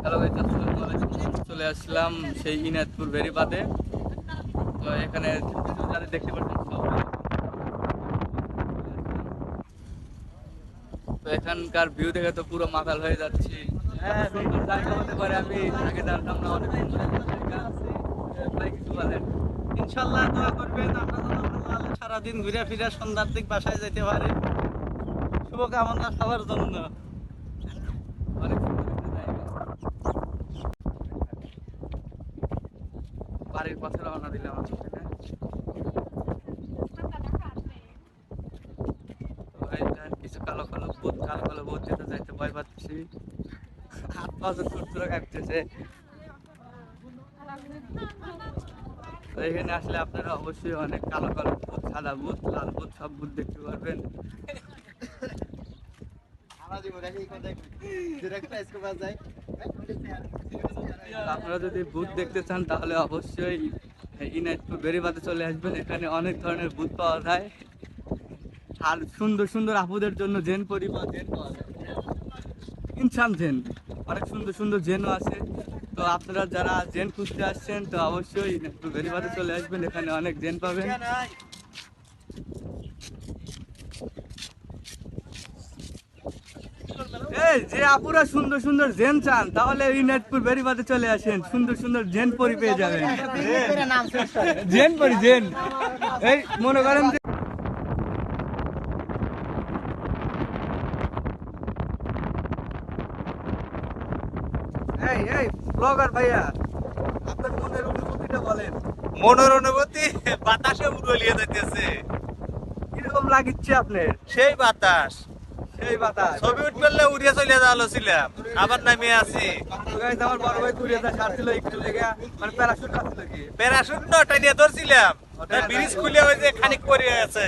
Hello guys, আসসালামু আলাইকুম। চলে আসলাম সেই ইনায়তপুর বেড়িবাঁধে। তো এখানে যারা দেখতে পাচ্ছেন তো এখানকার ভিউ দেখে তো পুরো মাতাল হয়ে যাচ্ছি। হ্যাঁ, সুন্দর জায়গা হতে পারে, আমি আগে জানতাম না। অনেক সুন্দর জায়গা। ভাই কিছু বলেন। ইনশাল্লাহ দোয়া করবেন, আমরা যেন ভালো সারাদিন ঘুরে ফিরে সন্ধ্যার দিক বাসায় যেতে পারি। শুভকামনা সবার জন্য। অনেক সুন্দর একটা জায়গা। বাড়ির পাশে রওনা দিলাম আজকে। কিছু কালো কালো ভূত যেতে যাইতে ভয় পাচ্ছি। হাত পা চুরচুরা কাটতেছে। তো এখানে আসলে আপনারা অবশ্যই অনেক কালো কালো ভূত, সাদা ভূত, লাল ভূত, সব ভূত দেখতে পারবেন। আপনারা যদি ভূত দেখতে চান তাহলে অবশ্যই ইনায়তপুর বেড়িবাঁধে চলে আসবেন। এখানে অনেক ধরনের ভূত পাওয়া যায়, আর সুন্দর সুন্দর আপুদের জন্য জেন পরি বা জেন পাওয়া যায়। ইনসান জেন, অনেক সুন্দর সুন্দর জেনও আছে। তো আপনারা যারা জেন খুঁজতে আসছেন তো অবশ্যই একটু বেড়িবাঁধে চলে আসবেন, এখানে অনেক জেন পাবেন। এই যে আপুরা সুন্দর সুন্দর জেন চান তাহলে ইনায়তপুর বেড়িবাঁধে চলে আসেন, সুন্দর সুন্দর জেন পরি পেয়ে যাবেন। জেন পরি জেন, এই মনে করেন যে এই এই ব্লগার ভাইয়া, আপনার মনের অনুভূতিটা বলেন। মনের অনুভূতি বাতাসে উড়িয়ে যাইতেছে, কিরকম লাগিচ্ছে আপনার? সেই বাতাস। সেই বাতাস। ছবি উঠলে উড়িয়ে চলে যাওয়া ছিলাম, আবার নামিয়ে আছি। তো গাইস, আমার বড় ভাই ঘুরে যা ছাড়ছিল একটু লেগে, মানে প্যারাশুট আসছিল কি প্যারাশুট নটা নিয়ে ধরছিলাম, ব্রিজ খুলে ওই যে খানিক পরে আছে।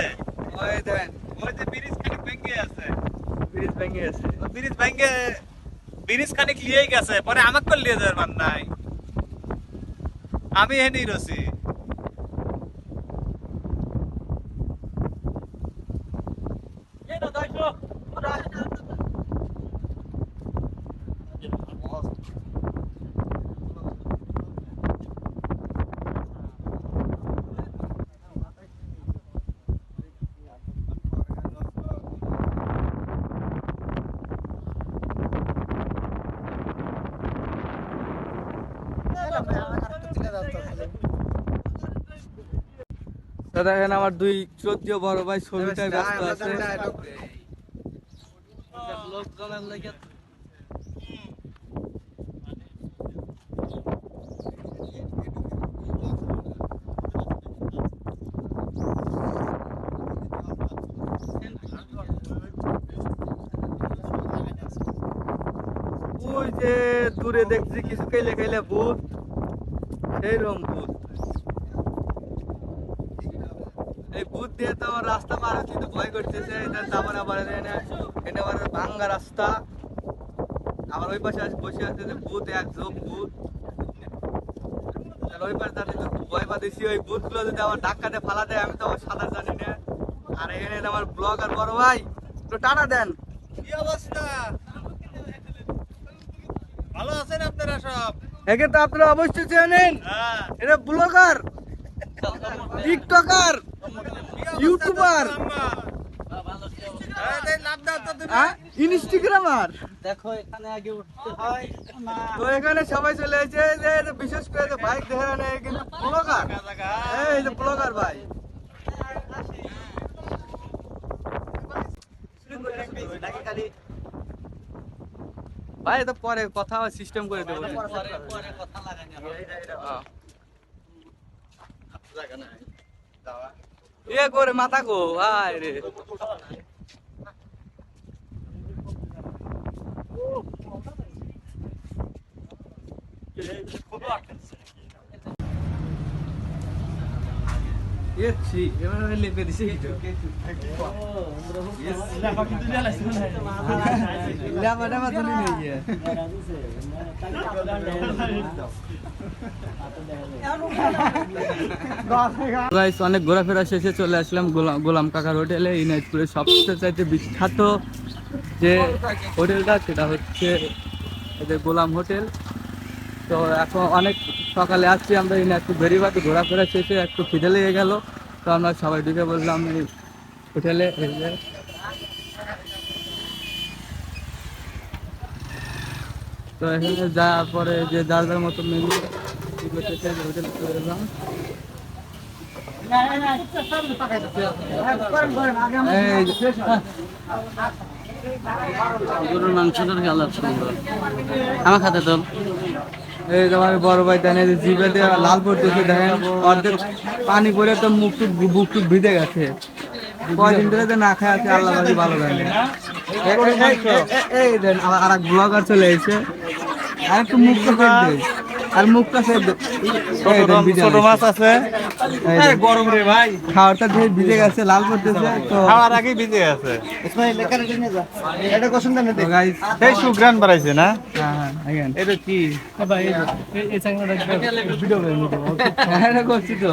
ওই দেন, ওই যে ব্রিজ খানিক ভেঙে আছে, ব্রিজ ভেঙে গেছে। ব্রিজ ভেঙে ব্রিজ খানিক লিয়েই গেছে, পরে আমাকে করে লিয়ে যাওয়ার মান নাই, আমি হেনি রছি। তো দেখেন আমার দুই চোদ্দীয় বড় ভাই ছবিটায় ব্যস্ত আছে। লোকজনের লেগে ওই যে দূরে দেখছি কিছু খেলে খেলে ভূত, সেইরকম ভূত। এই ভূত দিয়ে তো আমার রাস্তা পার হতে তো ভয় করতেছে। তারপর আবার এনে আবার ভাঙ্গা রাস্তা, আবার ওই পাশে বসে আছে যে ভূত, এক ঝোপ ভূত। ওই পাশে তাদের ভয় পাচ্ছি, ওই ভূত গুলো যদি আমার ধাক্কাতে ফালা দেয়, আমি তো আমার সাঁতার জানি না। আর এখানে আমার ব্লগার বড় ভাই, তো টাটা দেন। কি অবস্থা? ভালো আছেন আপনারা সব? একে তো আপনারা অবশ্যই চেনেন, হ্যাঁ, এটা ব্লগার, টিকটকার, ইউটিউবার, ইনস্টাগ্রামার। দেখো এখানে আগে উঠতে হয় তো এখানে সবাই চলে এসেছে, যে বিশেষ করে যে বাইক দেখা নেই কিন্তু ব্লগার, এই যে ব্লগার ভাই। ভাই তো পরে কথা সিস্টেম করে দেবো। পরে কথা লাগানি ইয়ে করে মাথা গো ভাই রে। ये छी ये मैंने ले पे दिसे कितो ला बड़ा बात नहीं है। গাইস, অনেক ঘোরাফেরা শেষে চলে আসলাম গোলাম কাকার হোটেলে। ইনায়তপুরের সবচেয়ে চাইতে বিখ্যাত যে হোটেলটা সেটা হচ্ছে এদের গোলাম হোটেল। তো এখন অনেক সকালে আসছি আমরা, একটু বেরিবাতে ঘোরাফেরা শেষে একটু খিদে লেগে গেল, তো আমরা সবাই ঢুকে বললাম এই হোটেলে। তো এখানে যাওয়ার পরে যে যার যার মতো মেনু হোটেলে চলে এলাম। এই যে- গরুর মাংসটার কালার সুন্দর, আমার খাতে তো এই তোমার বড় ভাই দেন, এই যে জিভে দিয়ে লাল পড়তেছে দেখেন, অর্ধেক পানি পরে তো মুখ টুক বুক টুক ভিজে গেছে। কয়দিন ধরে যে না খায় আছে আল্লাহ ভাই ভালো জানে। এই দেন আর এক ব্লগার চলে এসেছে, আর একটু মুখটা সেপ দে, আর মুখটা সেপ দে। এই দেন ভিজে ছোট মাছ আছে, এই দেন। গরম রে ভাই, খাওয়াটা দিয়ে ভিজে গেছে, লাল পড়তেছে। তো খাওয়ার আগেই ভিজে আছে। তো guys, সেই সুগ্রান বাড়াইছে না, হ্যাঁ হ্যাঁ again। এটা কি হ্যাঁ, করছি তো।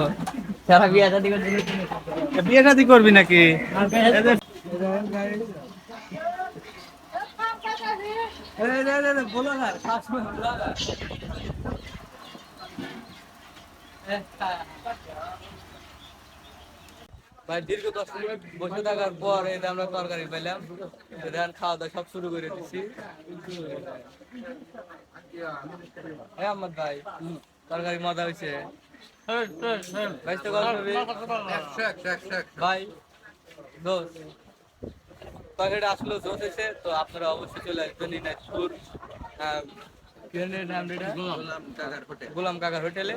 সারা বিয়ে শাদী করতে বিয়ে শাদী করবি নাকি? ভাই দীর্ঘ 10 মিনিট বসে থাকার পর এই যে আমরা তরকারি পেলাম, দেখেন খাওয়া দাওয়া সব শুরু করে দিচ্ছি। হ্যাঁ আহমদ ভাই, তরকারি মজা হয়েছে ভাই, তো গল্প হবে। ভাই দোষ তরকারিটা আসলে জোশ হয়েছে, তো আপনারা অবশ্যই চলে আসবেন দিনাজপুর গোলাম কাকার হোটেলে।